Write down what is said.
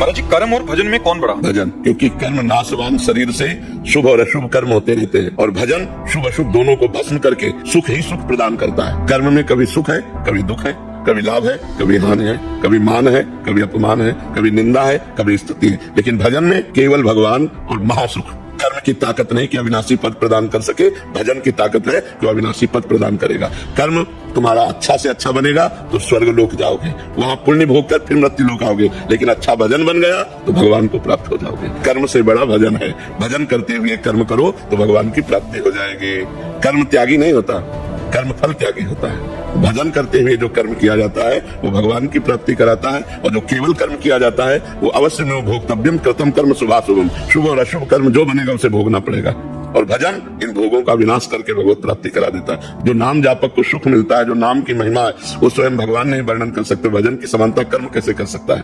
महाराज जी, कर्म और भजन में कौन बड़ा? भजन, क्योंकि कर्म नाशवान शरीर से शुभ और अशुभ कर्म होते रहते हैं, और भजन शुभ अशुभ दोनों को भस्म करके सुख ही सुख प्रदान करता है। कर्म में कभी सुख है, कभी दुख है, कभी लाभ है, कभी हानि है, कभी मान है, कभी अपमान है, कभी निंदा है, कभी स्तुति है। लेकिन भजन में केवल भगवान और महासुख। कर्म की ताकत नहीं कि अविनाशी पद प्रदान कर सके, भजन की ताकत है जो अविनाशी पद प्रदान करेगा। कर्म तुम्हारा अच्छा से अच्छा बनेगा तो स्वर्ग लोक जाओगे, वहां पुण्य भोग कर फिर मृत्यु लोक आओगे। लेकिन अच्छा भजन बन गया तो भगवान को प्राप्त हो जाओगे। कर्म से बड़ा भजन है। भजन करते हुए कर्म करो तो भगवान की प्राप्ति हो जाएगी। कर्म त्यागी नहीं होता, कर्म फल त्यागी होता है। भजन करते हुए जो कर्म किया जाता है वो भगवान की प्राप्ति कराता है, और जो केवल कर्म किया जाता है वो अवश्य में भोक्तव्यम कृतम कर्म शुभाशुभम, शुभ और अशुभ कर्म जो बनेगा उसे भोगना पड़ेगा। और भजन इन भोगों का विनाश करके भगवत प्राप्ति करा देता है। जो नाम जापक को सुख मिलता है, जो नाम की महिमा है, वो स्वयं भगवान नहीं वर्णन कर सकते। भजन की समानता कर्म कैसे कर सकता है?